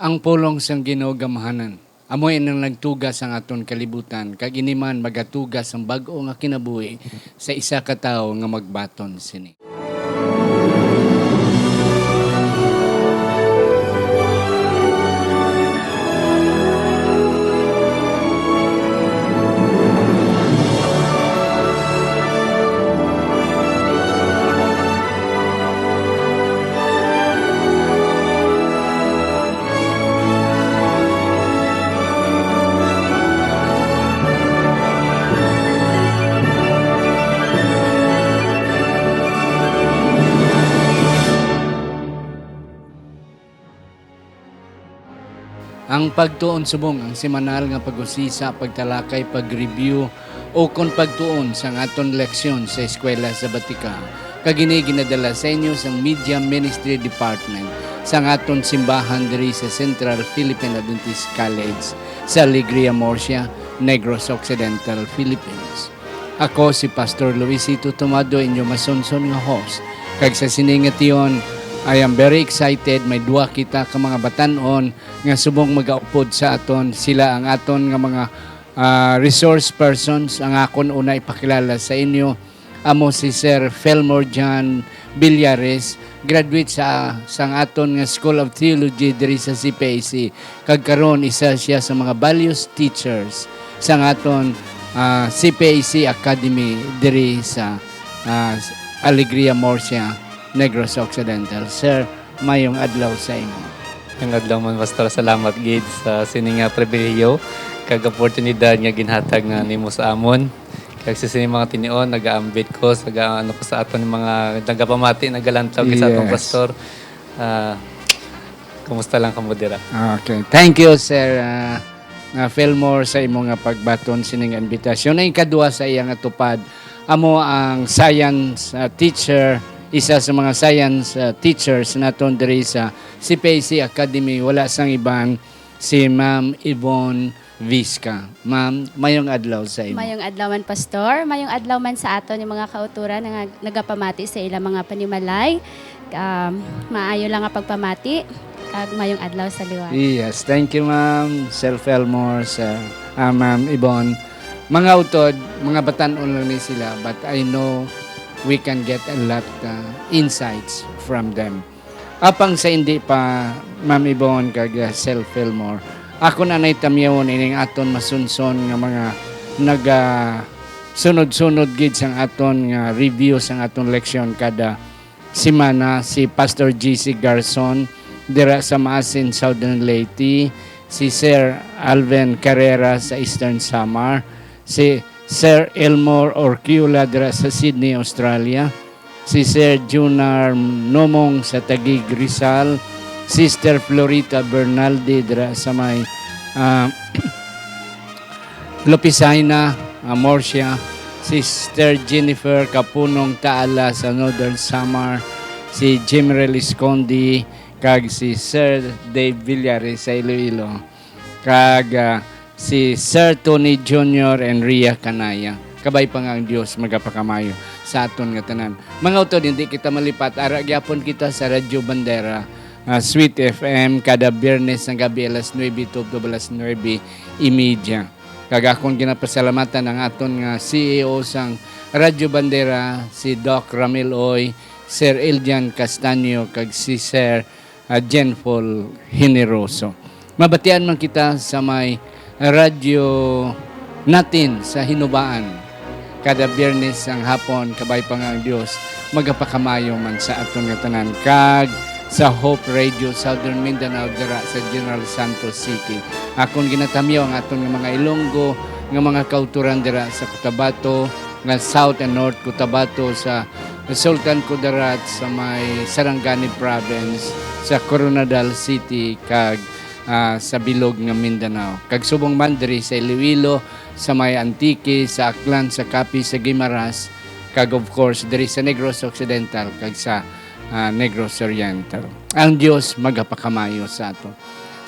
Ang pulong sang Ginoo gamahanan. Amoy nang nagtugas ang aton kalibutan, kag iniman magatugas ang bag-o nga kinabuhi sa isa ka tawo nga magbaton sini. Ang pagtuon subong ang semanal nga pag-usisa, pagtalakay, pag-review o kon pagtuon sa aton leksyon sa eskwela sa Batika. Kagini ginadala sa inyo sa Media Ministry Department sa aton simbahan diri sa Central Philippine Adventist College sa Alegria Murcia, Negros Occidental, Philippines. Ako si Pastor Luisito Tomado, inyo masunson nga host. Kag sa siningation, I am very excited. May duwa kita ka mga batanon nga subong magaupod sa aton. Sila ang aton nga mga resource persons. Ang akon una ipakilala sa inyo. Amo si Sir Felmore John Villares, graduate sa aton nga School of Theology diri sa CPAC. Kag karon isa siya sa mga values teachers sa aton CPAC Academy diri sa Alegria Murcia, Negros Occidental. Sir, mayong adlaw sa imo. Ang adlaw man, Pastor, salamat gid sa sining nga pribilehiyo kag oportunidad nga ginhatag nga nimo sa amon. Kag sa sining mga tinion nagaambit ko sa ano ko sa aton mga nagapamati nagalantaw sa atong pastor. Kumusta lang kamo dira? Okay. Thank you, Sir Felmore, sa imo nga pagbaton sining imbitasyon. Ay kadua sa iya nga tupad, amo ang science teacher, isa sa mga science teachers naton diri sa CPAC Academy. Wala sang ibang si Ma'am Yvonne Vizca. Ma'am, mayong adlaw sa imo. Mayong adlaw man, Pastor. Mayong adlaw man sa aton yung mga kauturan nga nagapamati sa ilang mga panimalay. Maayo lang nga pagpamati. Kag mayong adlaw sa liwan. Yes, thank you, Ma'am. Sir Felmore, Sir Ma'am Yvonne. Mga utod, mga batanon lang ni sila, but I know we can get a lot insights from them. Apang sa hindi pa, Ma'am Yvonne kag Sir Felmore, ako na naitamyawon ining aton masunson nga mga sunod-sunod gid sang aton nga review sang aton leksyon kada semana. Si Pastor GC Garson dira sa Maasin, Southern Leyte, si Sir Alvin Carrera sa Eastern Samar, si Sir Elmore Orquiola dira sa Sydney, Australia, si Sir Junar Nomong sa Taguig, Rizal, Sister Florita Bernaldi dira sa may Lopisaina, Murcia, Sister Jennifer Kapunong Taala sa Northern Samar, si Jimrel Escondi, kag si Sir Dave Villares sa Iloilo, kag si Sir Tony Jr. and Ria Canaya. Kabay pa nga ang Diyos magapakamayo sa aton nga tanan. Mga utod, hindi kita malipat. Ara gyapon kita sa Radyo Bandera, Sweet FM, kada Biyernes ng gabi alas 9 to alas 9:30. Kag akong ginapasalamatan ang aton nga CEO sang Radyo Bandera, si Doc Ramil Oy, Sir Eljan Castaño, kag si Sir Jenfol Generoso. Mabatian man kita sa may radyo natin sa Hinubaan. Kada Biyernes ang hapon, kabay pa nga ang Diyos, magapakamayo man sa atong tanan. Kag sa Hope Radio Southern Mindanao dira sa General Santos City. Akong ginatamyaw ang atong mga Ilonggo, nga mga kauturan dira sa Cotabato, nga South and North Cotabato, sa Sultan Kudarat, sa may Sarangani Province, sa Coronadal City, kag sa Bilog nga Mindanao. Kag subong man diri sa Iloilo, sa may Antique, sa Aklan, sa Capi, sa Guimaras, kag of course diri sa Negros Occidental, kag sa Negros Oriental. Ang Dios magapakamayo sa ato.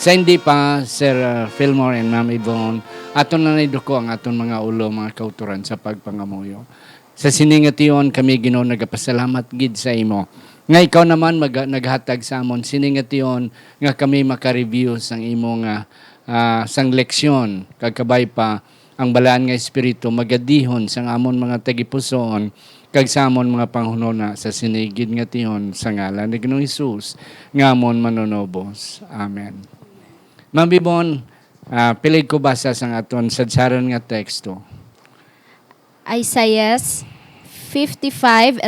Sa hindi pa, Sir Felmore and Ma'am Yvonne, aton na niduko ang aton mga ulo, mga kauturan sa pagpangamuyo. Sa siningation kami Ginoo nagapasalamat gid sa imo Nga ikaw naman naghatag sa amon siningation nga kami maka-review sang imo nga sang leksyon kagkabay pa ang balaan nga espiritu magadihon sang amon mga tagipusoon kag sa amon mga panghunona sa sinigid nga tiyon sa ngalan ni Ginoong Hesus nga amon manonobos. Amen. Ma'am Bibon, pilig ko basa sang aton sadsaran nga teksto. Isaiah 55:11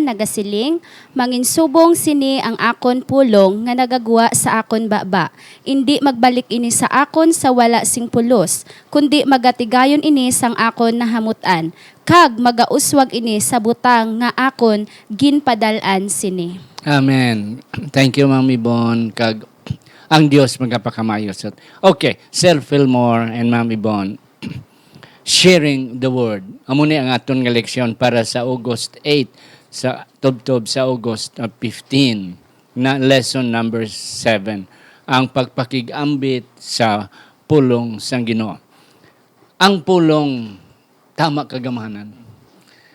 nagasiling, manginsubong sini ang akon pulong nga nagagwa sa akon baba. Indi magbalik ini sa akon sa wala sing pulos, kundi magatigayon ini sang akon nahamutan. Kag magauswag ini sa butang nga akon ginpadalan sini. Amen. Thank you, Ma'am Ibon. Kag ang Dios magapakamayos. Okay, Sir Fillmore and Ma'am Ibon. Sharing the word. Amo ni ang aton nga leksyon para sa August 8 sa tubtob sa August 15 na lesson number 7 ang pagpakigambit sa pulong sang Ginoo. Ang pulong tama kagamahanan.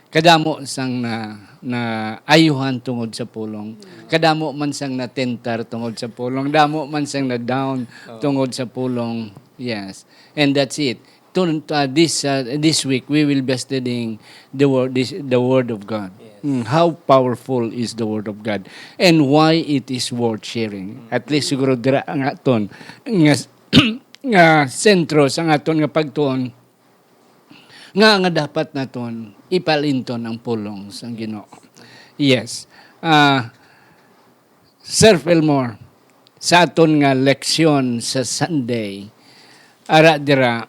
Kadamo sang na ayuhan tungod sa pulong. Kadamo man sang natentar tungod sa pulong. Damo man sang na down tungod sa pulong. Yes. And that's it. This week we will be studying the word of God. Yes. How powerful is the word of God and why it is worth sharing. At least siguro dira ang aton nga sentro sa aton nga pagtuon nga dapat naton ipalinton ang pulong sang Ginoo. Yes. Sir Fillmore, sa aton nga leksyon sa Sunday, ara dira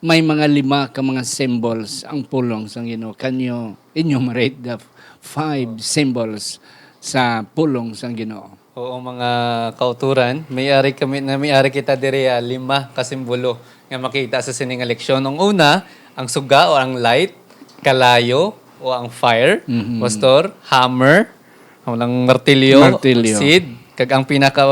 may mga 5 ka mga symbols ang pulong sang Ginoo. Can you enumerate the 5 symbols sa pulong sang Ginoo? Oo, mga kauturan, may-ari kita diri 5 ka simbolo nga makita sa sining nga leksyon. Ang una, ang suga o ang light, kalayo o ang fire, pastor, hammer, ang martilyo, seed, kag ang pinaka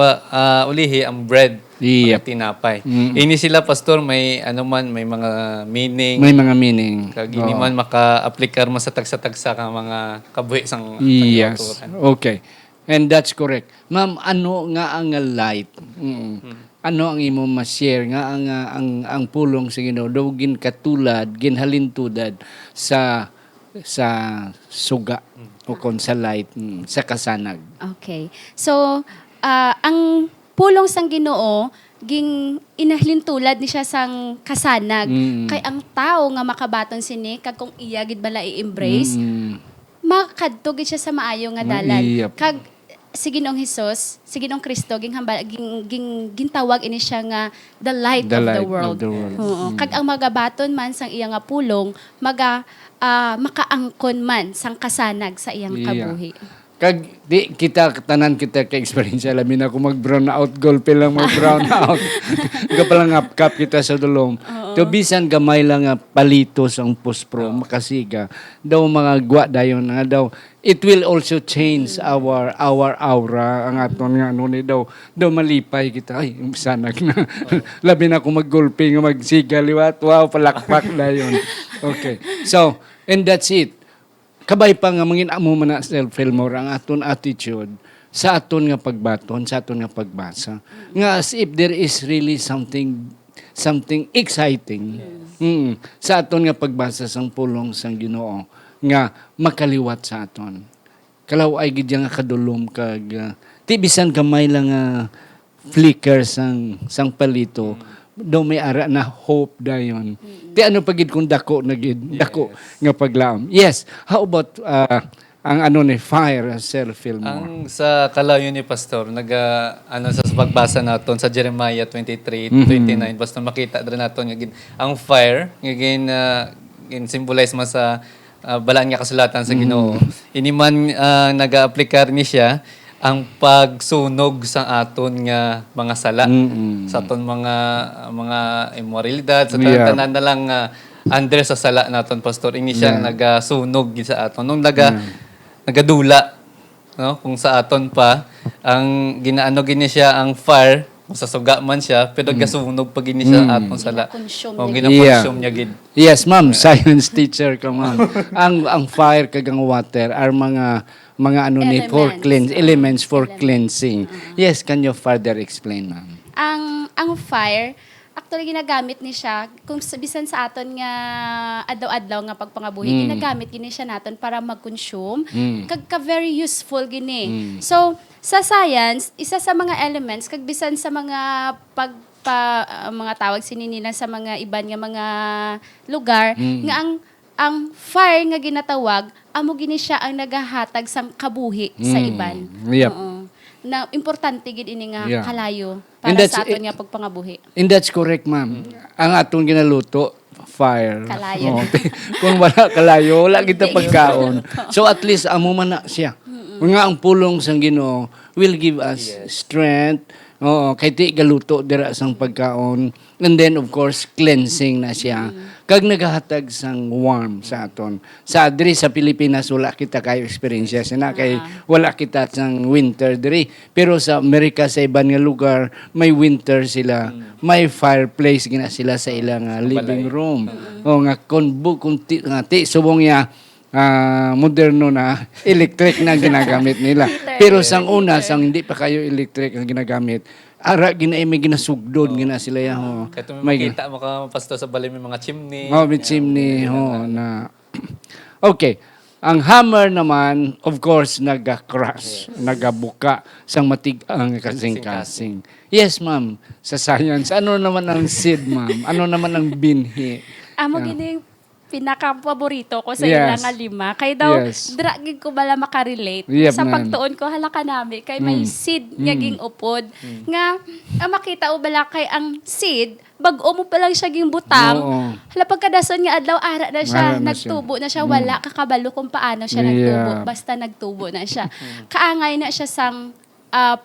ulihi ang bread. Yep. Tinapay. Ini sila pastor may may mga meaning. May mga meaning. Kag ini man maka-aplikar mo sa tagsa-tagsa ka mga kabuhi sang yes. kauturan. Okay. And that's correct. Ma'am, ano nga ang light? Ano ang imo ma-share nga ang pulong sa Ginoo daw ginhatulad, ginhalintudad sa suga o kon sa light sa kasanag. Okay. So, ang pulong sang Ginoo ging inahlintulad ni siya sang kasanag kay ang tao nga makabaton sini kag kung iya gid bala i-embrace makadto gid siya sa maayo nga dalan. Yep. Kag si Ginoong Hesus, si Ginoong Kristo gintawag ini siya nga the light of the world. Oo. Kag ang magabaton man sang iya nga pulong makaangkon man sang kasanag sa iyang kabuhi. Kag di tanan kita ka experience lamin ako mag-brown out golpe lang mag-brown out. Gapalang up kita sa dulom. To bisan gamay lang nga palitos ang puspro makasiga. Daw mga gwa dayon nga daw it will also change our aura ang aton nga ni daw malipay kita ay sanag na. Labi na ako maggolpe nga magsiga liwat wow palakpak dayon. Okay. So, and that's it. Kabay pa nga mangin amo man na Sir Fillmore ang aton attitude sa aton nga pagbaton, sa aton nga pagbasa. Nga as if there is really something exciting sa aton nga pagbasa sang pulong sang Ginoo nga makaliwat sa aton. Kalaw ay gid nga kadulom kag ti bisan gamay lang nga flicker sang palito. Do may ara na hope dayon. Ti ano pagid kung dako na gid dako nga paglaom. Yes, how about ang ni fire Sir Fillmore? Ang sa kalayo ni pastor sa pagbasa naton sa Jeremiah 23:29 basta makita dira naton nga ang fire nga gin symbolize man sa balaan nga kasulatan sa Ginoo. Ini man naga-aplikar ni siya ang pagsunog sa aton nga mga sala, sa aton mga immoralidad, sa tanan na lang under sa sala naton pastor ini siya nagasunog sa aton nung nagadula no kung sa aton pa ang ginaano gini siya ang fire kung sa suga man siya pero gasunog pag gini siya aton sala o gina-consume niya gid. Yes ma'am, science teacher ka ma'am. ang fire kag ang water are mga mga ano ni for elements for Elements. cleansing. Yes, can you further explain, ma'am? Ang fire, actually ginagamit ni siya kung bisan sa aton nga adlaw-adlaw nga pagpangabuhi, ginagamit gini siya naton para mag-consume. Kag ka very useful gini. So sa science, isa sa mga elements kag bisan sa mga mga tawag sini nila sa mga iban nga mga lugar nga ang fire nga ginatawag amo gini siya ang nagahatag sang kabuhi sa iban. Yep. Oo. Na importante gid ini nga Yeah. kalayo And para that's sa aton nga pagpangabuhi. And that's correct, ma'am. Ang atong ginaluto, fire. Kalayo. Oo. Kung wala kalayo, wala kita Hindi. pagkaon. So at least amo man na siya. Nga ang pulong sang Ginoo will give us strength. Oo, kay ti galuto dira sang pagkaon. And then of course cleansing na siya. Kag nagahatag sang warm sa aton. Sa diri sa Pilipinas wala kita kay experience na kay wala kita sang winter diri. Pero sa Amerika sa iban nga lugar may winter sila. May fireplace gina sila sa ilang living room. O nga kung ti subong niya moderno na electric na ginagamit nila. Pero sang una, sang hindi pa kayo electric ang ginagamit, ara may ginasugdod gina sila ya ho. Kahit may makita mo ka pastor sa balay may mga chimney. Oh, may chimney ho na. Okay. Ang hammer naman, of course, naga-crush, nagabuka sang matig-ang kasing-kasing. Yes, ma'am. Sa science, ano naman ang seed, ma'am? Ano naman ang binhi? Amo gini pinaka-paborito ko sa Yes. ilang nga lima. Kay daw, Yes. dragig ko bala makarelate. Yep, sa ma'am. pagtuon ko, halaka nami, kay may seed nga ging upod. Nga, makita o bala kay ang seed, bag-o mo pa lang siya ging butang. Oo. Hala pagkadason nga adlaw, ara na siya, Ara na nagtubo na siya, wala kakabalo kung paano siya nagtubo. Basta nagtubo na siya. Kaangay na siya sang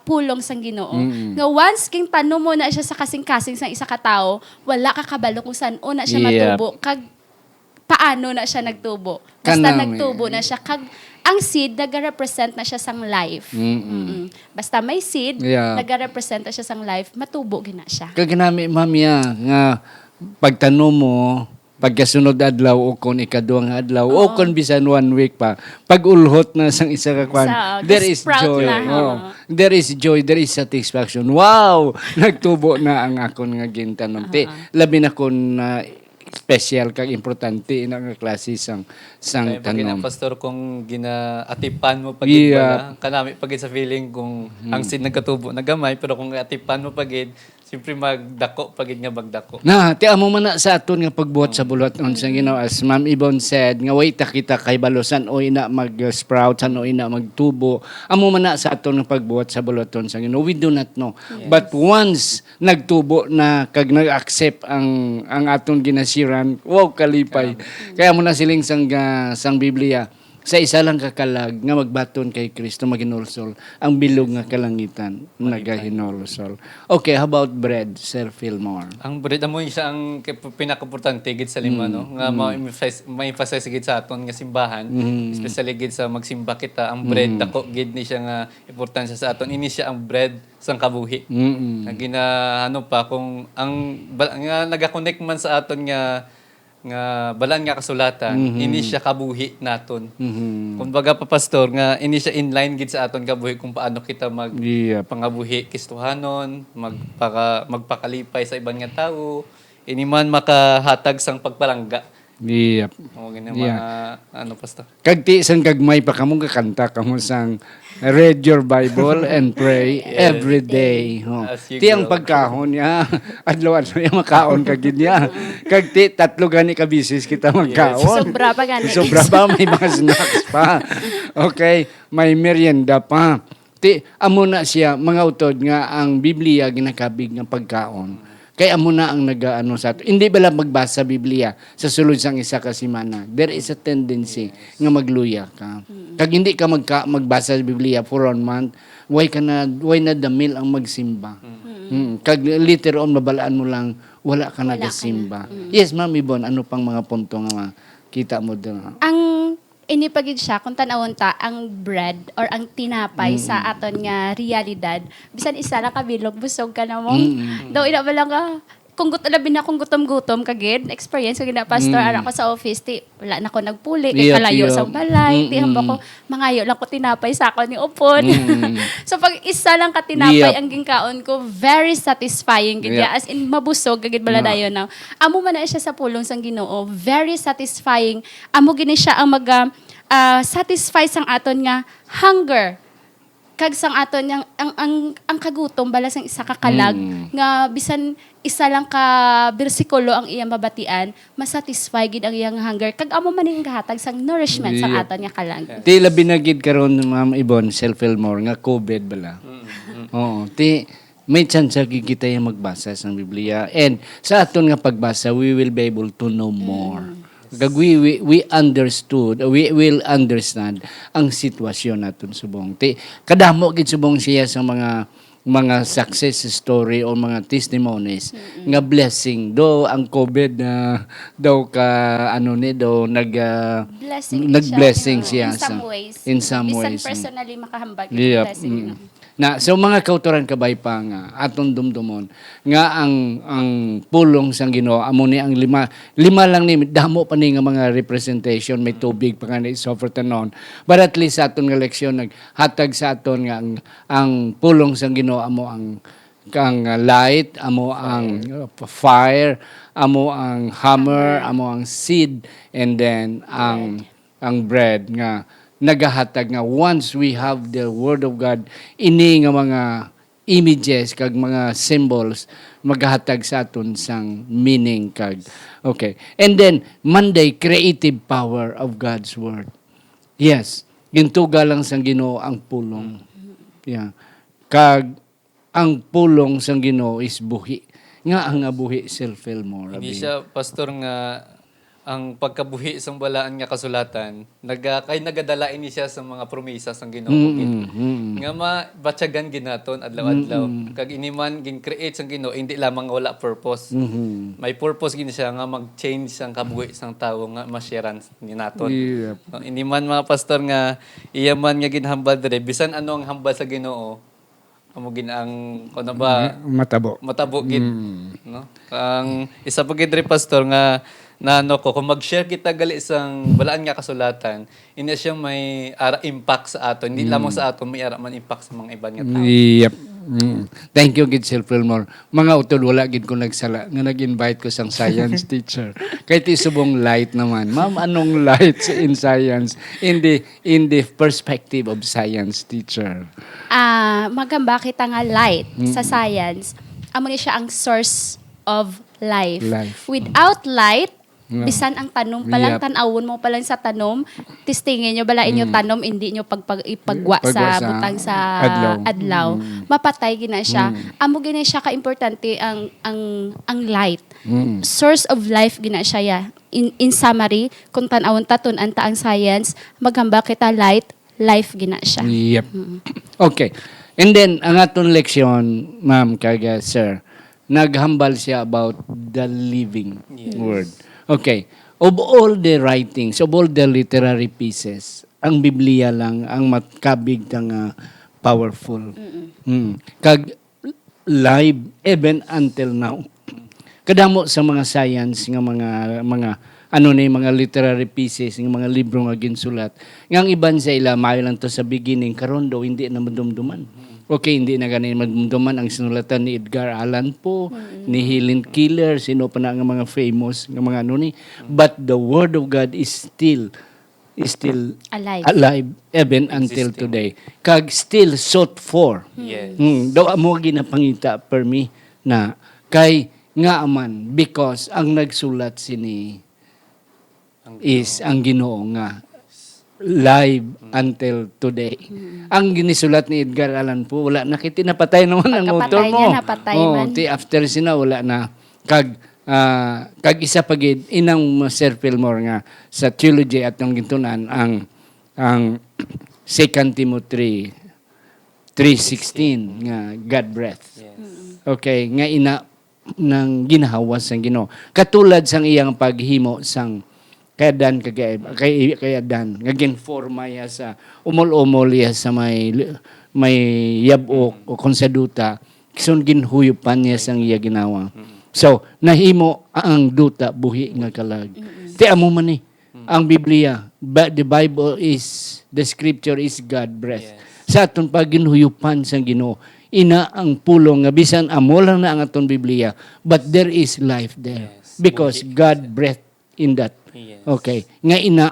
pulong sang Ginoo. Nga once king tanong mo na siya sa kasing-kasing sang isa ka tao, wala kakabalo kung saan una siya Yep. matubo. Kag paano na siya nagtubo. Basta Kanang, nagtubo na siya. Kag ang seed, nag-represent na siya sang life. Basta may seed, Yeah. nag-represent na siya sang life, matubo gina siya. Kag ginami, ma'am, ya, nga pagtanong mo, pagkasunod adlaw o kon ikaduhang adlaw o kon bisan 1 week pa pag ulhot na sang isa ka kwan there is sprout joy na, there is joy, there is satisfaction. Wow, nagtubo na ang akon nga gintanom ti labi na kon special kag importante na nga klase sang Kaya pag tanom. pastor kung ginaatipan mo pag Yeah. kanami pag sa feeling kung ang sin nagkatubo nagamay pero kung atipan mo pag siyempre magdako pag nga magdako. Na, ti amo man na sa aton nga pagbuhat sa bulot on sa Ginoo as Ma'am Ibon said nga way kita kay balosan o ina mag-sprout san o ina magtubo. Amo man na sa aton nga pagbuhat sa bulot on sa Ginoo. We do not know. But once nagtubo na kag nag-accept ang aton ginasiran, wow kalipay. Kaya mo na siling sang Biblia sa isa lang kakalag nga magbaton kay Kristo maginulsol ang bilog nga kalangitan nagahinulsol. Okay, how about bread, Sir Fillmore? Ang bread mo isa ang pinakaimportante gid sa lima no nga ma-emphasize gid sa aton nga simbahan especially gid sa magsimba kita ang bread dako gid ni siya nga importansya sa aton ini siya ang bread sang kabuhi. Nga ginaano pa kung nga naga-connect man sa aton nga balaan nga kasulatan ini siya kabuhi naton. Kumbaga pa pastor nga ini siya in line gid sa aton kabuhi kung paano kita pangabuhi kistuhanon, magpakalipay sa ibang nga tawo, ini man makahatag sang pagpalangga. Yep. O ganyan mga ano pastor. Kagti isang gagmay pa kamo kakanta kamo sang read your Bible and pray every day. Oh. As you Ti ang grow. pagkahon niya, adlaw-adlaw yung makaon kagid niya. Kagti tatlo gani ka bisis kita magkaon. Sobra pa gani. Sobra pa, may mga snacks pa. Okay, may merienda pa. Ti amo na siya mga utod nga ang Biblia ginakabig nga pagkaon. Kaya amo na ang nagaano sa ato. Hindi bala magbasa Biblia sa sulod sang isa ka semana. There is a tendency nga magluya ka. Kag hindi ka magbasa sa Biblia for 1 month, why na damil ang magsimba. Kag later on mabalaan mo lang wala ka nagasimba. Yes, Ma'am Ibon, ano pang mga punto nga kita mo doon? Ang inipagid siya kung tanawon ta ang bread or ang tinapay sa aton nga realidad bisan isa lang kabilog busog ka na mo daw ina ba lang ka kung labi na kung gutom-gutom kagid experience kagid na pastor ara ko sa office ti wala na ko nagpuli kay Yep, kalayo yep. sa balay ti hamba ko mangayo lang ko tinapay sa ako ni upon. So pag isa lang ka tinapay Yep. ang gingkaon ko very satisfying gid Yep. as in mabusog gagid bala dayon na amo man na siya sa pulong sang Ginoo very satisfying amo gini siya ang satisfy sang aton nga hunger kag sang aton yang ang kagutom bala sang isa ka kalag nga bisan isa lang ka bersikulo ang iyang babatian masatisfy gid ang iyang hunger kag amo man ning gahatag sang nourishment sang Yep. aton nga kalag. Ti labi na gid karon Ma'am Ibon self-Elmore nga COVID bala. Oo, ti may chance gid kita yung magbasa sa Biblia and sa aton nga pagbasa we will be able to know more. Kag we understood, we will understand ang sitwasyon naton subong. Ti kadamo gid subong siya sa mga success story o mga testimonies nga blessing do ang COVID na daw ka nag-blessing siya in some ways. in some bisan ways. personally makahambag Yep. blessing. Na so mga kautoran kabay pa nga aton dumdumon nga ang pulong sang Ginoo amo ni ang lima lang ni damo pa ni nga mga representation may tubig pa nga ni suffer tanon but at least sa aton nga leksyon naghatag sa aton nga ang pulong sang Ginoo amo ang light amo ang fire amo ang hammer amo ang seed and then ang bread nga nagahatag nga once we have the Word of God, ini nga mga images kag mga symbols magahatag sa aton sang meaning kag. Okay. And then Monday, creative power of God's Word. Yes. Gintuga lang sang Ginoo ang pulong. Yeah. Kag ang pulong sang Ginoo is buhi. Nga ang buhi self-Elmore. Hindi siya, pastor, nga ang pagkabuhi sa balaan nga kasulatan, kay nagadala ini siya sa mga promesa sang Ginoo. Nga mabatyagan ginaton adlaw-adlaw. Kag ini man gin-create sang Ginoo, hindi lamang wala purpose. May purpose gini siya nga mag-change sang kabuhi sang tawo nga ma-sharean ni naton. Yep. No, ini man mga pastor nga iya man nga ginhambal dire bisan ano ang hambal sa Ginoo. Amo gin ang kuno ba matabo gid, no? Ang isa pa gid re pastor nga na kung mag-share kita gali isang balaan nga kasulatan, hindi siya may impact sa aton. Hindi lamang sa aton, may man impact sa mga ibang nga tao. Yep. Thank you, Gid Self-Elmore. Mga utol, wala gid ko nagsala nga nag-invite ko sang science teacher. Kahit isubong light naman. Ma'am, anong light in science? In the perspective of science teacher. Magamba kita nga light sa science. Amo ni siya ang source of life. Without light, bisan ang tanom pa lang, tanawon mo pa lang sa tanom, tistingin nyo bala inyo tanom, hindi nyo ipagwa sa butang sa adlaw. Mapatay gina siya. Amo gina siya ka-importante ang light. Source of life gina siya ya. In summary, kung tanawon taton anta ang science, maghamba kita life gina siya. Yep. Okay. And then, ang aton leksyon, ma'am, kaga sir, naghambal siya about the living word. Okay. Of all the writings, of all the literary pieces, ang Biblia lang ang makabig nga powerful. Kag live even until now. Kadamo sa mga science nga mga mga literary pieces, nga mga libro nga ginsulat. Nga ang iban sa ila mayo lang to sa beginning karon daw hindi na madumduman. Okay, hindi na ganin madumduman ang sinulatan ni Edgar Allan Poe, ni Helen Keller, sino pa na nga mga famous nga mga ni. But the word of God is still alive even until today. Kag still sought for. Yes. Daw amo ginapangita per me na kay nga aman because ang nagsulat sini is ang Ginoo nga live until today. Ang ginisulat ni Edgar Allan Poe wala na kiti napatay naman ang author mo. Napatay man. Ti after sina wala na kag isa pagid inang Sir Fillmore nga sa theology at ang gintunan ang 2 Timothy 3:16 nga God breath. Yes. Okay, nga ina nang ginahawas sang Ginoo. Katulad sang iyang paghimo sang kay Adan nga ginforma ya sa umol-umol ya sa may yabok o konsaduta kison ginhuyupan niya sang iya ginawa. So, nahimo ang duta buhi nga kalag. Ti amo man ni ang Biblia, the Bible is, the scripture is God breath. Sa aton paginhuyupan sang Ginoo, ina ang pulong nga bisan amo lang na ang aton Biblia, but there is life there. Because God breath in that. Okay. Nga ina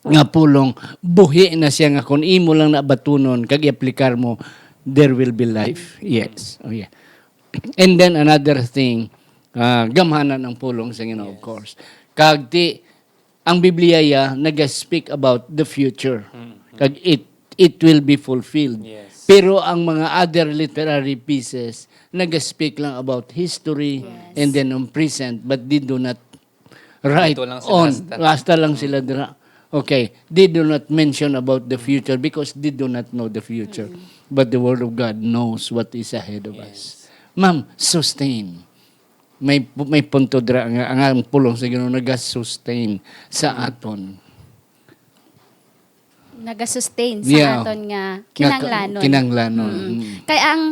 nga pulong buhi na siya nga kung imo lang na batunon kag i-aplikar mo, there will be life. Yes. Oh yeah. And then another thing, gamhanan ang pulong sa Ginoo, of course. Kag ti ang Biblia ya nag-speak about the future. Kag it will be fulfilled. Pero ang mga other literary pieces nag-speak lang about history and then on present, but they do not write Dito lang sila on. Basta lang sila dira. Okay, they do not mention about the future because they do not know the future. But the Word of God knows what is ahead of us. Ma'am, sustain. May punto dira ang pulong sa Ginoo nag-sustain sa aton. Nagasustain sa Yeah. aton nga kinanglanon. Kinanglanon. Kaya ang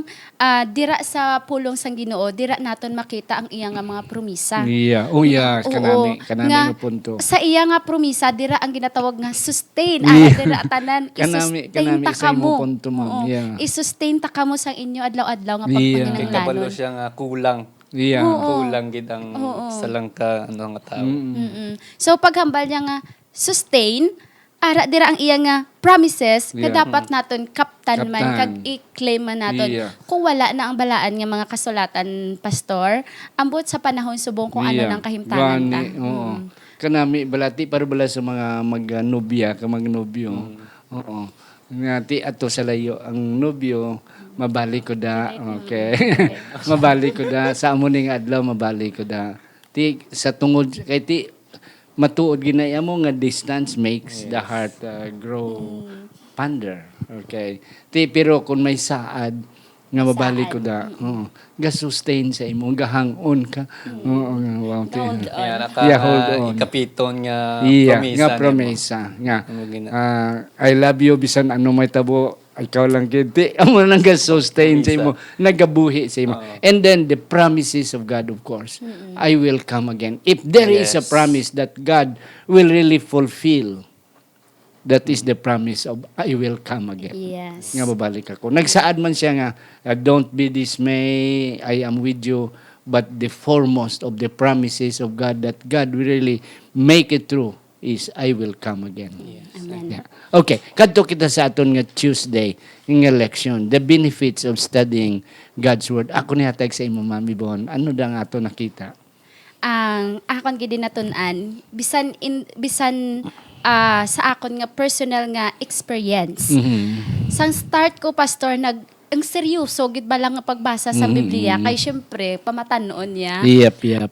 dira sa pulong sang Ginoo, dira naton makita ang iya nga mga promisa. Yeah. Oh yeah, kanami Nga, nga punto. Sa iya nga promisa, dira ang ginatawag nga sustain. Yeah. Dira tanan, Kanami i-sustain ta sa imo kamo. punto, ma'am. Oo. Yeah. I-sustain ta kamo sa inyo adlaw-adlaw nga Yeah. Kay kabalo pagpanginanglanon. siya nga kulang. Yeah. Kulang gid ang sa lang ka ano nga tao. So paghambal niya nga sustain, ara dira ang iya nga promises nga Yeah. dapat naton kaptan man Kaptan. kag i-claim man naton. Yeah. Kung wala na ang balaan nga mga kasulatan, pastor, ambot sa panahon subong kung ano nang kahimtanan ta. Gani, oo. Kanami balati para bala sa mga mag-nobya, ka mag-nobyo. Oo. Ngati ato sa layo ang nobyo mabalik ko da. Okay. Mabalik ko da sa amo ning adlaw mabalik ko da. Ti sa tungod kay ti matuod ginaya mo nga distance makes the heart grow fonder. Okay. Ti pero kung may saad nga mabalik ko da. Oo. Ga-sustain sa imo, gahang-on ka. Oo, wow. ti- Hold on. Yeah, Yeah, hold on. ikapiton nga Iya, promisa. nga nimo. promesa. Nga. Ano gina- I love you bisan ano may tabo. Ikaw lang kiti. Amo lang ga-sustain sa imo, nagabuhi sa imo. And then the promises of God, of course. I will come again. If there is a Yes. promise that God will really fulfill, that is the promise of I will come again. Yes. Nga babalik ako. Nagsaad man siya nga, don't be dismay, I am with you. But the foremost of the promises of God that God will really make it true is I will come again. Amen. Yeah. Okay, kadto kita sa aton nga Tuesday ng election, the benefits of studying God's Word. Ako ni hatag sa imo, Mami Bon. Ano da nga ato nakita? Ang akon gid natun-an bisan sa akon nga personal nga experience. Sang start ko, pastor, ang seryoso gid ba lang nga pagbasa sa Biblia kay syempre pamatanon niya. Yep.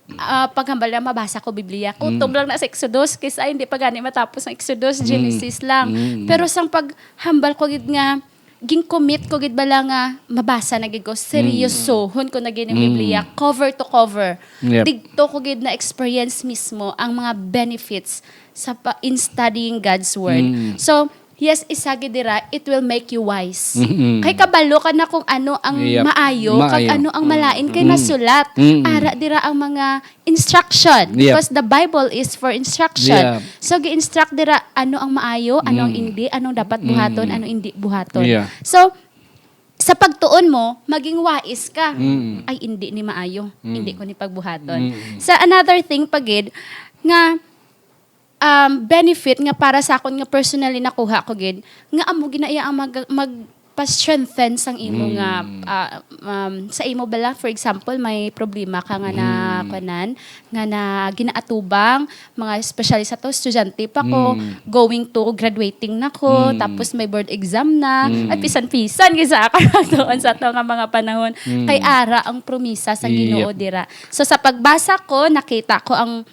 Paghambal na mabasa ko Biblia, kutob lang na sa Exodus kaysa hindi pa gani matapos ang Exodus, Genesis lang. Pero sang paghambal ko gid nga ging-commit ko gid bala nga mabasa na gid ko seryosohon ko na gid ang Biblia cover to cover. Yep. Digto ko gid na experience mismo ang mga benefits in studying God's word. So yes, isa gid dira, it will make you wise. Kay kabalo ka na kung ano ang Yep. maayo, kag Maayo. ano ang malain kay nasulat. Ara dira ang mga instruction Yep. because the Bible is for instruction. Yep. So gi-instruct dira ano ang maayo, ano ang hindi, anong dapat buhaton, ano hindi buhaton. Yeah. So sa pagtuon mo, maging wais ka. Ay, hindi ni maayo. Hindi ko ni pagbuhaton. Sa another thing, pagid, nga benefit nga para sa akon nga personally nakuha ko gid nga amo ginaya ang pa-strengthen sang imo nga sa imo bala, for example may problema ka nga na kanan nga na ginaatubang mga especially sa to estudyante pa ko going to graduating na ko tapos may board exam na at pisan-pisan gisa ako doon sa to nga mga panahon kay ara ang promisa sa Ginoo dira. So sa pagbasa ko nakita ko ang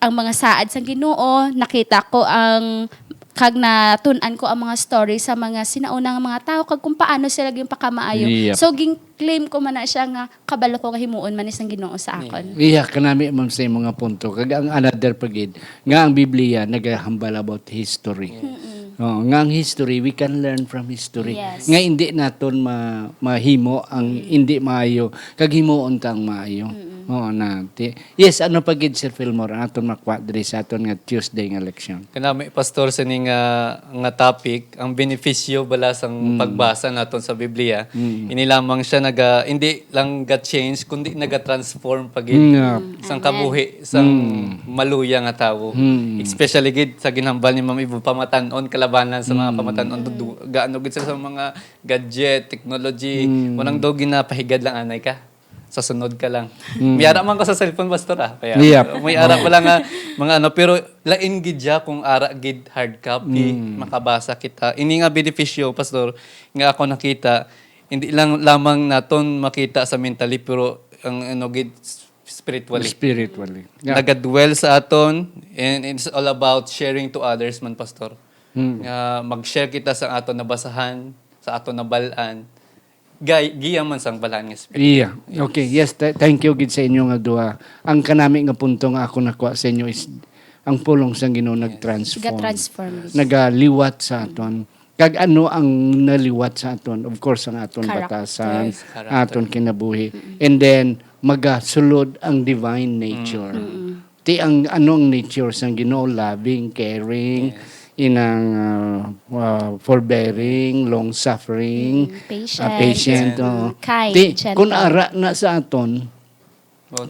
mga saad sa Ginoo, nakita ko ang kag natun-an ko ang mga story sa mga sinaunang mga tao kag kung paano sila gyud pakamaayo. Yep. So ging claim ko man na siya nga kabalo ko nga himuon man isang Ginoo sa akon. Iya, kanami man sa mga punto. Kag ang another pagid, nga ang Biblia nagahambal about history. Nga ang history, we can learn from history. Yes. Nga hindi naton mahimo ang hindi maayo, kag himuon ta ang maayo. Oo nati. Yes, ano pa gid Sir Fillmore ang aton makuha diri sa aton nga Tuesday nga leksyon. Kanami pastor sa nga topic, ang benepisyo bala sang pagbasa naton sa Biblia. Ini lamang siya hindi lang ga-change kundi naga-transform pagid sang kabuhi sang maluya nga tawo. Especially gid sa ginhambal ni Ma'am Ivo pamatan-on kalabanan sa mga pamatan-on gaano gid sa mga gadget, technology, wanang daw ginapahigad lang anay ka. Sa sunod ka lang. May ara man ko sa cellphone pastor Kaya may ara pa lang nga mga pero lain gid ja kung ara gid hard copy makabasa kita. Ini nga benepisyo pastor nga ako nakita hindi lang lamang naton makita sa mentally pero ang gid spiritually. Nagadwell sa aton and it's all about sharing to others man pastor. Mag-share kita sa aton nabasahan, sa aton nabalaan. Giya man sang balaan nga spirit. Yeah. Okay. Yes, thank you gid sa inyo nga duha. Ang kanami nga punto nga ako nakuha sa inyo is ang pulong sang Ginoo nag-transform. Ga-transform. Nagaliwat sa aton. Kag ano ang naliwat sa aton? Of course ang aton batasan, aton kinabuhi. And then magasulod ang divine nature. Ti ang anong nature sang Ginoo, loving, caring, inang forbearing, long-suffering, patient. Kind, Di, gentle. kung ara na sa aton,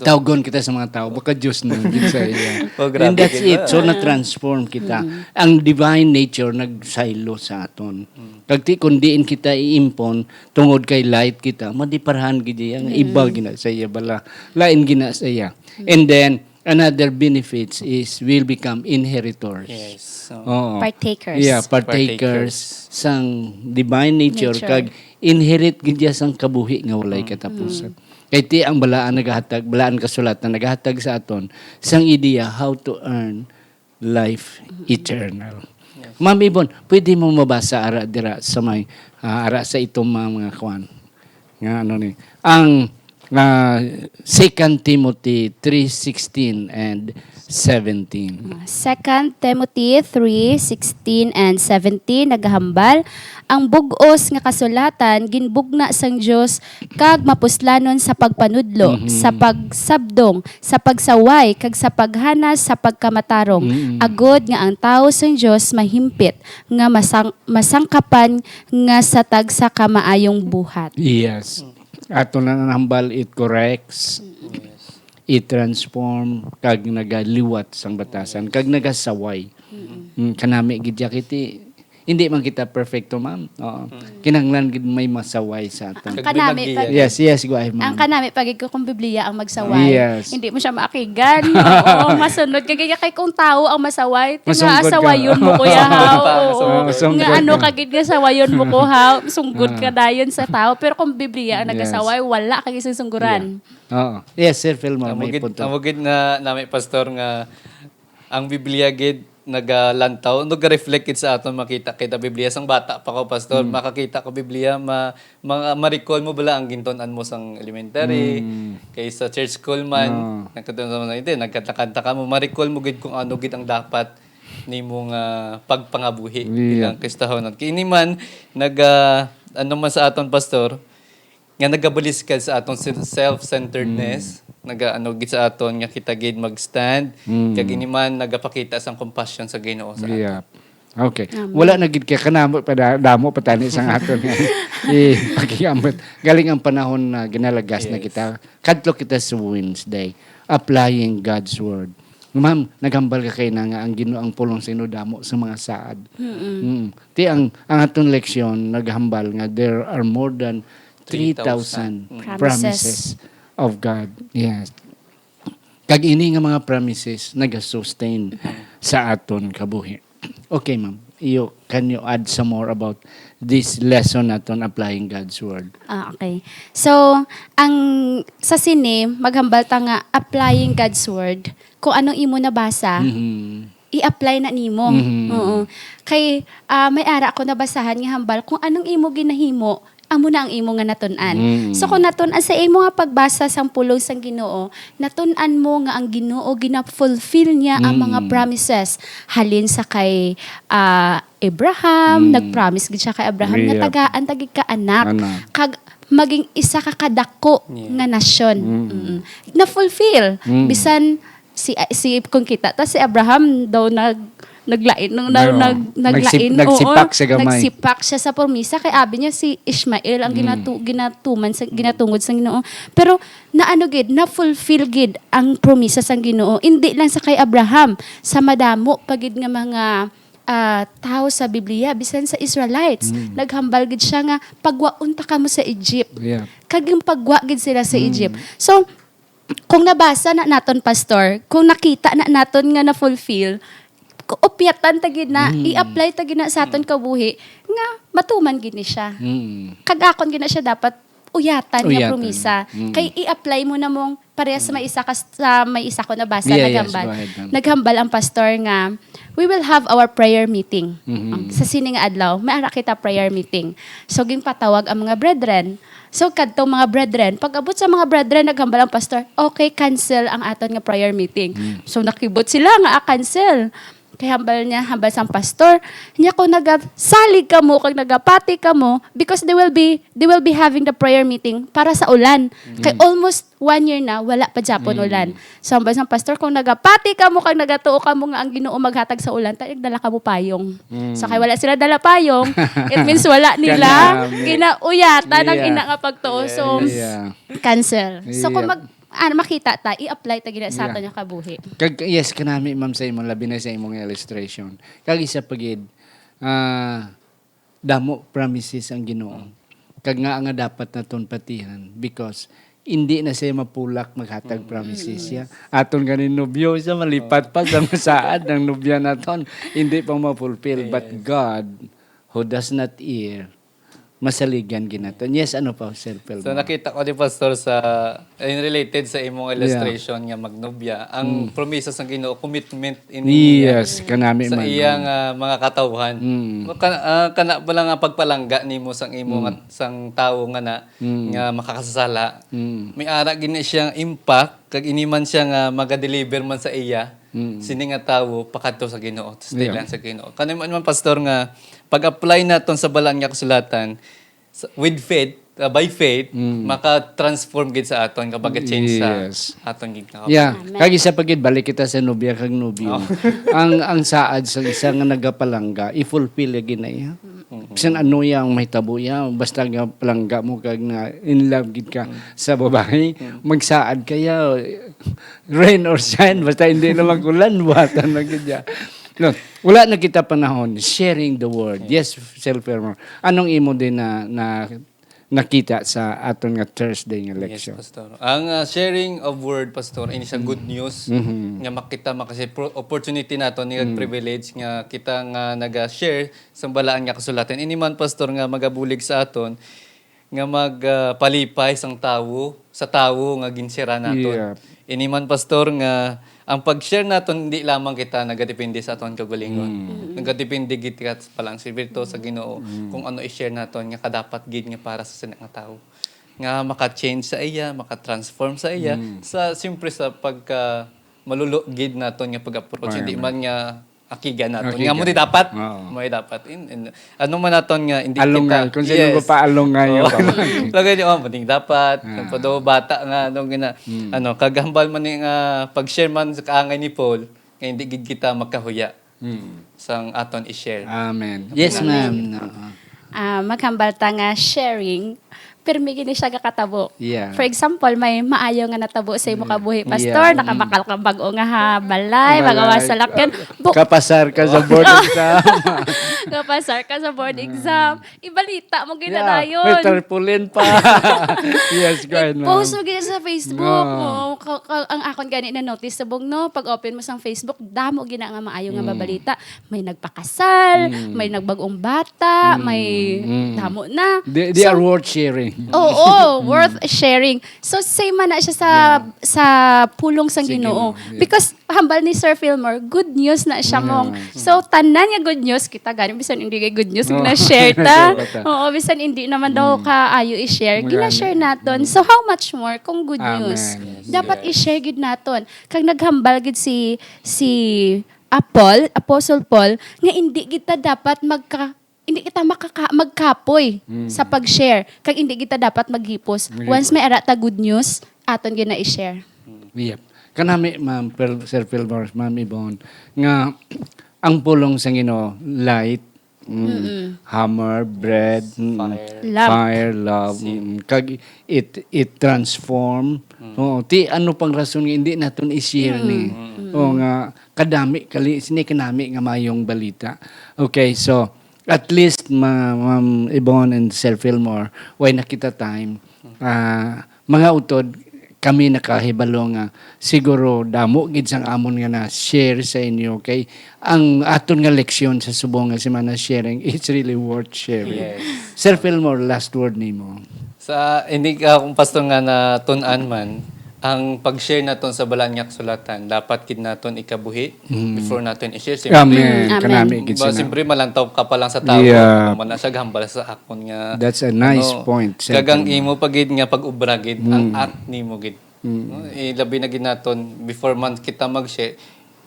tawgon kita sa mga tao, baka Diyos na din sa iya. And that's it. So, na-transform kita. Ang divine nature nagsaylo sa aton. Kag ti kung diin kita iimpon, tungod kay light kita, madiparahan gidi ang iba gina sa iya bala. Lain gina sa iya. And then, another benefits is we'll become inheritors. Yes. Oo. Partakers. Yeah, partakers sang divine nature. Kag inherit gid sang kabuhi nga walay katapusan. Kay ti ang balaan kasulatan nagahatag sa aton sang ideya how to earn life eternal. Ma'am Ibon, pwede mo mabasa ara dira sa may ara sa itong mga kwan. Nga ano ni. Ang 2 Timothy 3:16 and 17. 2 Timothy 3:16 and 17 naghambal ang bug-os nga kasulatan ginbugna sang Dios kag mapuslanon sa pagpanudlo, sa pagsabdong, sa pagsaway kag sa paghanas sa pagkamatarong. Agod nga ang tawo sang Dios mahimpit nga masangkapan nga sa tagsa ka maayong buhat. Yes. Ato na nahambal, it corrects, it transform, kag nagaliwat sang batasan, kag nagasaway. Kanami gid kiti hindi man kita perfecto, ma'am. Oo. Kinahanglan gid may masaway sa aton. Ang kanami pag Yes, go ahead, ma'am. ang kanami pagig ko kung Biblia ang magsaway. Yes. Hindi mo siya maakigan. Oo, masunod kay kung tao ang masaway, Masungkod ka. asawayon mo kuya ha. Oo. Masungkod Nga ano ka. kagid nga sawayon mo ko ha. Sunggod ka dayon sa tao. Pero kung Biblia ang nagasaway, wala kay isang sungguran. Oo. Yes, Sir Fillmore, may punto. Amugid na nami pastor nga ang Biblia gid nagalantaw nag-reflect it sa aton makita kita Biblia sang bata pa ko pastor makakita ko Biblia ma-recall mo bala ang gintunan mo sang elementary kay sa church school man nagkanta ka mo ma-recall mo gid kung ano gid ang dapat nimo nga pagpangabuhi bilang Kristohanon kini man ano man sa aton pastor nga nagabalis ka sa atong self-centeredness gid sa aton nga kita gid mag-stand kag ini man nagapakita sang compassion sa Ginoo sa aton. Yeah. Okay. Wala na gid kay kanamo pa damo patani sang aton nga pagiamot. Galing ang panahon na ginalagas na kita. Kadto kita sa Wednesday applying God's word. Ma'am, naghambal ka kay na nga ang Ginoo ang pulong sa damo sa mga saad. Ti ang aton leksyon naghambal nga there are more than 3,000 promises of God. Yes. Kag ini nga mga promises nag-sustain sa aton kabuhi. Okay, ma'am. Can you add some more about this lesson naton applying God's word? Okay. So, ang sa sini maghambal ta nga applying God's word. Kung anong imo nabasa, i-apply na nimo. Oo. Kay may ara ako nabasahan nga hambal kung anong imo ginahimo amo na ang imo nga natun-an. So kung natun-an sa imo nga pagbasa sang pulong sang Ginoo, natun-an mo nga ang Ginoo gina-fulfill niya ang mga promises halin sa kay Abraham, nag-promise gid siya kay Abraham nga Yeah. tagaan tagig ka anak. Anak. Kag maging isa ka kadako nga nasyon. Na-fulfill. Bisan si kung kita ta si Abraham daw naglain nung Oo. naglain Nagsipak oo, siya gamay. nagsipak siya sa promisa kay abi niya si Ishmael ang ginatungod sa Ginoo, pero naano gid na fulfill gid ang promisa sa Ginoo, hindi lang sa kay Abraham, sa madamo pagid nga mga tao sa Biblia, bisan sa Israelites naghambal gid siya nga pagwaon ta kamo sa Egypt. Yeah. Kag yung pagwa gid sila sa Egypt. So kung nabasa na naton, pastor, kung nakita na naton nga na fulfill, upyatan tagid na, i-apply tagid na sa aton kabuhi nga matuman gid ni siya. Kag-akon gid na siya dapat uyatan nga Uyatan. promisa. Kay i-apply mo na mong parehas sa may isa ko nabasa Yeah, naghambal. yes, go ahead, ma'am. Naghambal ang pastor nga we will have our prayer meeting. Sa sining adlaw, may ara kita prayer meeting. So ging patawag ang mga brethren. So kadtong mga brethren, pag abot sa mga brethren naghambal ang pastor, okay, cancel ang aton nga prayer meeting. So nakibot sila nga cancel. Kay hambal sang pastor, niya ko nagasalig ka mo, kag nagapati ka mo, because they will be having the prayer meeting para sa ulan. Kay almost 1 year na, wala pa Japon ulan. So hambal sang pastor, kung nagapati ka mo, kag nagatuo ka mo nga ang Ginoo maghatag sa ulan, dala ka mo payong. So kay wala sila dala payong, it means wala nila ginauyatan ang Yeah. ina nga pagtuo. So Yeah. cancel. So kung Yeah. makita ta, i-apply ta gina sa aton nga kabuhi. Kag yes kanami ma'am sa imong labi na sa imong illustration. Kag isa pagid damo promises ang Ginoo. Kag nga dapat naton patihan because hindi na siya mapulak maghatag promises siya. Aton ganin nobyo siya malipat pa sa masaad ng nobya naton. Hindi pa ma-fulfill. But God who does not err, masaligan ginaton. Yes, ano pa, Sir Pelmo? So nakita ko ni Pastor related sa imong illustration nga magnobya, ang promisa sa Ginoo, commitment Yes, kanami sa man. iyang mga katawhan. Kana ba lang nga pagpalangga nimo sang imo nga sang tawo nga makakasala. May ara gini siyang impact kag iniman siya nga maga-deliver man sa iya. Sini nga tawo pakadto sa Ginoo, stay lang sa Ginoo. Kanimo man pastor nga pag-apply naton sa balaan nga kasulatan with faith, by faith, maka-transform gid sa aton kapag change Yes. sa aton gid nga. Yeah, kag isa pagid balik kita sa nobya kag nobyo. ang saad sa isa nga nagapalangga, i-fulfill gyud na iya. Bisan ano yang mahitabo ya, basta nga palangga mo kag na in love gid ka sa babae, magsaad kaya rain or shine basta hindi naman kulan buhatan lang gid ya. No, wala na kita panahon sharing the word. Yes, self-farmer. Anong imo din na nakita sa aton nga Thursday nga Yes, lecture? pastor. Ang sharing of word, pastor, ini sa good news nga makita makasi opportunity nato ni privilege nga kita nga naga-share sa balaan nga kasulatan. Ini man pastor nga magabulig sa aton nga magpalipay sang tawo sa tawo nga ginshare naton. Yeah. Ini man pastor nga ang pag-share naton hindi lamang kita nagadepende sa aton kagalingon. Nagadepende gid ka palang Espiritu sa Ginoo kung ano i-share naton nga kadapat gid nga para sa sinang nga tawo. Nga maka-change sa iya, maka-transform sa iya sa simpre sa pagka malulo gid naton nga pag-approach, hindi man nga akigan naton. Nga mo di dapat, Oo. may dapat. Ano man naton nga hindi Alungal, kita. kung sino ko pa alungal yung Lagay niyo, maning dapat. Pado bata nga nung gina kagambal man ni nga pag-share man sa kaangay ni Paul, kaya hindi gid kita magkahuya. Sang aton i-share. Amen. Yes, ma'am. Oo. Maghambal ta nga sharing, pirmi gini siya kakatabo. Yeah. For example, may maayo nga natabo sa imo kabuhi, pastor, Yeah. nakamakal ka bago nga ha, balay, magawa sa lakyan. Kapasar ka sa board exam. Kapasar ka sa board exam. Ibalita mo May ginadayon. tarpaulin pa. Yes, go ahead, ma'am. Post mo gina sa Facebook mo. Ang akon gani na notice sabog no, pag open mo sa Facebook, damo gina nga maayo nga babalita. May nagpakasal, may nagbagong bata, may damo na. They are worth sharing. Oo, worth sharing. So same man na siya sa pulong sang Ginoo. Because hambal ni Sir Fillmore, good news na siya mong. So tanan nga good news kita gani bisan hindi kay good news gina-share ta. Oo, bisan hindi naman daw kaayo i-share, gina-share naton. So how much more kung good news. Amen. Dapat i-share gid naton. Kag naghambal gid si Apostle Paul, nga hindi kita dapat hindi kita magkapoy sa pag-share. Kag hindi kita dapat maghipos. Once may arata good news, aton gyud na i-share. Yep. Kanami, Ma'am Sir Philmore, Ma'am Yvonne, nga ang pulong sa Ginoo, light, hammer, bread, Love. fire, love, kag it transform. Oh, ti ano pang rason nga hindi naton i-share ni. O nga kadami sini kanami nga mayong balita. Okay, so at least Ma'am Yvonne and Sir Philmore, why nakita time, mga utod, kami nakahibalo nga siguro damo gid sang amon nga na share sa inyo kay ang aton nga leksyon sa subong nga semana sharing it's really worth sharing. Sir Philmore, last word nimo. Sa hindi ka kung pastor nga na tun-an man, ang pag-share naton sa balaan nga kasulatan, dapat kid naton ikabuhi before naton i-share. Amen. Amen. Kanami gid Ba, sina. siyempre malantaw ka pa lang sa tao. Yeah. Naman na siya gambal sa akon nga. That's a nice point, Sir Kagang Philmore. imo pagid nga pag-ubra gid ang act nimo gid. No? Ilabi na gid naton before man kita mag-share,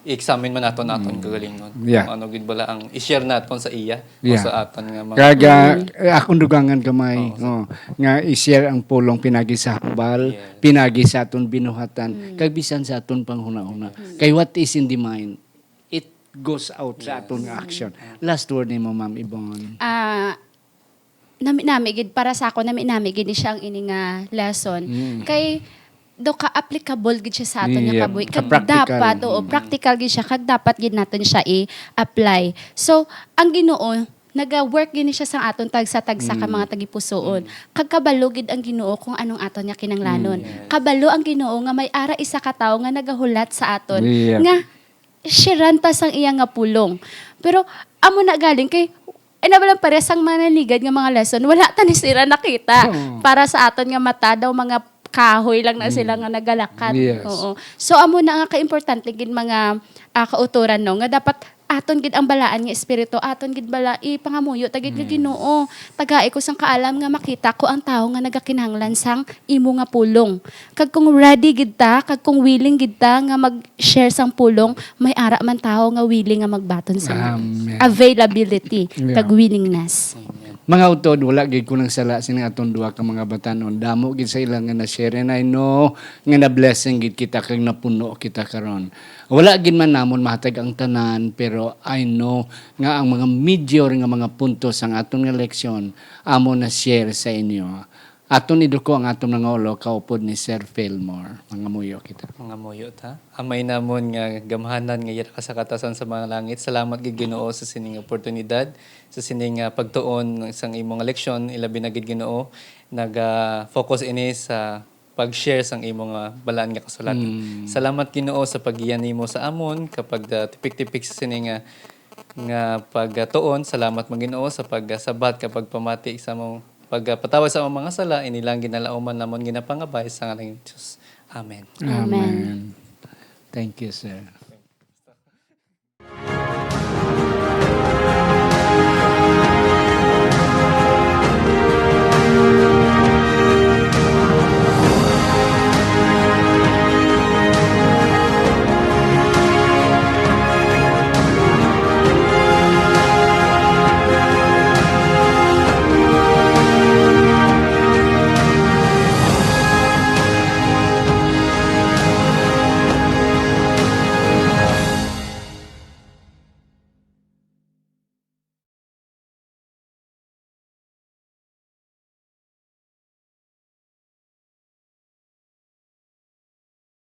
i-examine man naton kagalingon. Yeah. Kung ano gid bala ang i-share naton sa iya o Yeah. sa aton nga mga Kaga akong dugangan gamay nga i-share ang pulong pinagi sa hambal, pinagi sa aton binuhatan, kag bisan sa aton panghuna-una. Kay what is in the mind, it goes out sa aton nga action. Last word nimo, Ma'am Yvonne. Nami gid para sa ako nami gid ni siya ang ini nga lesson. Kay do ka applicable gid siya sa aton nga Yeah, kabuhi. Kag ka-practical. dapat practical gid siya kag dapat gid naton siya i-apply. So ang Ginoo naga-work gini siya sa aton tagsa-tagsa ka mga tagipusoon. Kag kabalo gid ang Ginoo kung anong aton nga kinanglanon. Kabalo ang Ginoo nga may ara isa ka tawo nga nagahulat sa aton Yeah. nga shiranta sang iya nga pulong. Pero amo na galing kay nabalang pares ang manaligad nga mga lesson, wala ta ni sila nakita. Para sa aton nga mata daw mga kahoy lang na sila nga nagalakad. Yes. Oo. So amo na nga ka-importante gid mga kauturan no nga dapat aton gid ang balaan nga espiritu, aton gid bala ipangamuyo tagid nga Ginoo. Tagay ko sang kaalam nga makita ko ang tawo nga nagakinahanglan sang imo nga pulong. Kag kung ready gid ta, kag kung willing gid ta nga mag-share sang pulong, may ara man tawo nga willing nga magbaton sa Amen. availability, Yeah. kag willingness. Mga utod, wala gid ko nang sala sini atong duha ka mga batanon. Damo gid sa ilang nga na-share and I know nga na-blessing gid kita kag napuno kita karon. Wala gid man namon mahatag ang tanan pero I know nga ang mga major nga mga puntos ang atong nga leksyon amo na share sa inyo. Aton iduko ang atong mga ulo kaupod ni Sir Philmore. Mga muyo kita. mga moyo ta. Amay namon nga gamhanan nga yara ka sa katasan sa mga langit. Salamat gid Ginoo sa sining oportunidad, sa sining pagtuon sang imong leksyon, ilabi na gid Ginoo naga-focus ini sa pag-share sang imong balaan nga kasulatan. Salamat Ginoo sa paggiyan nimo sa amon kapag tipik-tipik sa sining nga pagtuon. Salamat man Ginoo sa pagsabat kapag pamati sa mong pagpatawad sa among mga sala, inilang ginalauman namon ginapangabay sa ngalan ni Diyos. Amen. Amen. Thank you, sir.